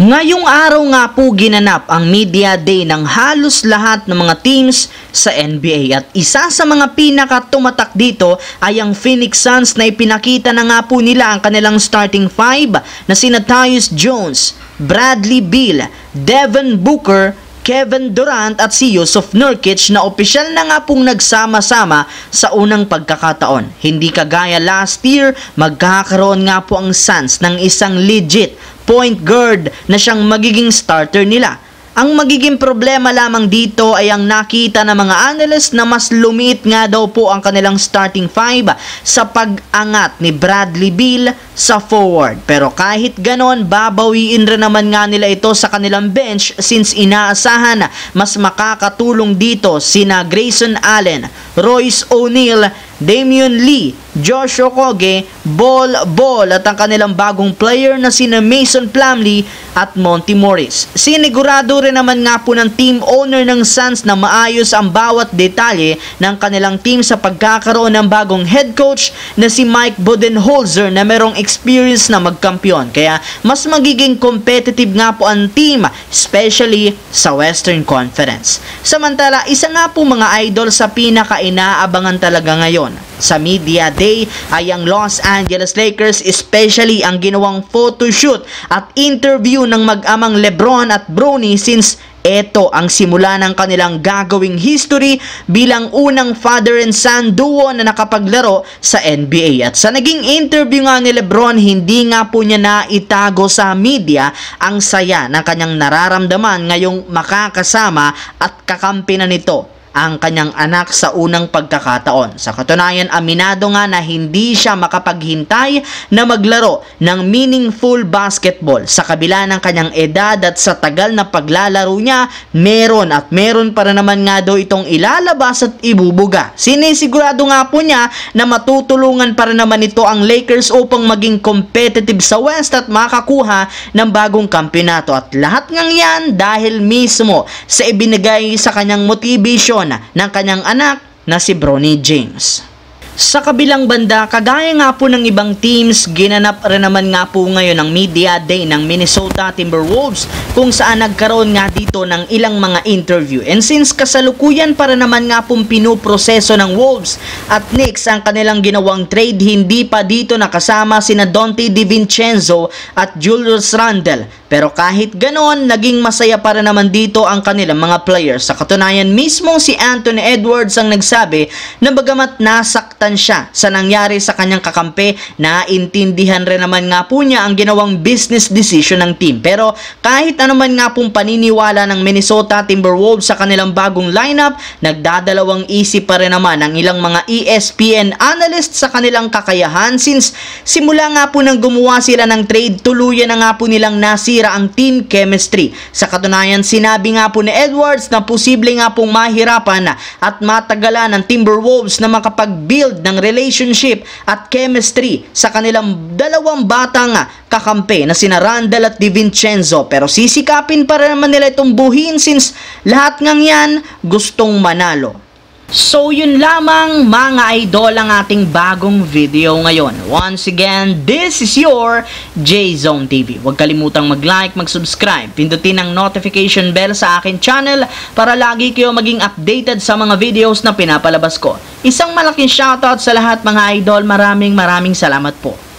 Ngayong araw nga po ginanap ang media day ng halos lahat ng mga teams sa NBA at isa sa mga pinakatumatak dito ay ang Phoenix Suns na ipinakita na nga po nila ang kanilang starting five na sina Tyus Jones, Bradley Beal, Devin Booker, Kevin Durant at si Jusuf Nurkic na opisyal na nga pong nagsama-sama sa unang pagkakataon. Hindi kagaya last year, magkakaroon nga po ang Suns ng isang legit point guard na siyang magiging starter nila. Ang magiging problema lamang dito ay ang nakita ng mga analyst na mas lumiit nga daw po ang kanilang starting five sa pag-angat ni Bradley Beal sa forward. Pero kahit ganon, babawiin rin naman nga nila ito sa kanilang bench since inaasahan na mas makakatulong dito sina Grayson Allen, Royce O'Neal, Damian Lee, Josh Okogie, Bol at ang kanilang bagong player na sina Mason Plumlee at Monty Morris. Sinigurado rin naman nga po ng team owner ng Suns na maayos ang bawat detalye ng kanilang team sa pagkakaroon ng bagong head coach na si Mike Budenholzer na merong experience na magkampiyon. Kaya mas magiging competitive nga po ang team, especially sa Western Conference. Samantala, isa nga po mga idol sa pinaka-inaabangan talaga ngayon sa media day ay ang Los Angeles Lakers, especially ang ginawang photoshoot at interview ng mag-amang LeBron at Bronny since ito ang simula ng kanilang gagawing history bilang unang father and son duo na nakapaglaro sa NBA. At sa naging interview nga ni LeBron, hindi nga po niya naitago sa media ang saya ng kanyang nararamdaman ngayong makakasama at kakampi na nito ang kanyang anak sa unang pagkakataon. Sa katunayan, aminado nga na hindi siya makapaghintay na maglaro ng meaningful basketball. Sa kabila ng kanyang edad at sa tagal na paglalaro niya, meron para naman nga daw itong ilalabas at ibubuga. Sinisigurado nga po niya na matutulungan para naman ito ang Lakers upang maging competitive sa West at makakuha ng bagong kampeonato. At lahat ng yan dahil mismo sa ibinigay sa kanyang motivation ng kanyang anak na si Bronny James. Sa kabilang banda, kagaya nga po ng ibang teams, ginanap rin naman nga po ngayon ang media day ng Minnesota Timberwolves kung saan nagkaroon nga dito ng ilang mga interview. And since kasalukuyan para naman nga pong pinuproseso ng Wolves at Knicks ang kanilang ginawang trade, hindi pa dito nakasama sina Donte DiVincenzo at Julius Randle. Pero kahit ganon, naging masaya para naman dito ang kanilang mga players. Sa katunayan, mismo si Anthony Edwards ang nagsabi na bagamat nasaktan siya sa nangyari sa kanyang kakampi, naintindihan rin naman nga po niya ang ginawang business decision ng team. Pero kahit anuman nga pong paniniwala ng Minnesota Timberwolves sa kanilang bagong lineup, nagdadalawang isip pa rin naman ang ilang mga ESPN analysts sa kanilang kakayahan since simula nga po nang gumawa sila ng trade, tuluyan na nga po nilang nasira ang team chemistry. Sa katunayan, sinabi nga po ni Edwards na posible nga pong mahirapan at matagalan ng Timberwolves na makapag-build ng relationship at chemistry sa kanilang dalawang batang kakampi na sina Randle at DiVincenzo. Pero sisikapin pa rin naman nila itong buhin since lahat ng yan gustong manalo. So yun lamang mga idol ang ating bagong video ngayon. Once again, this is your J-Zone TV. Huwag kalimutang mag-like, mag-subscribe, pindutin ang notification bell sa akin channel para lagi kayo maging updated sa mga videos na pinapalabas ko. Isang malaking shoutout sa lahat mga idol. Maraming salamat po.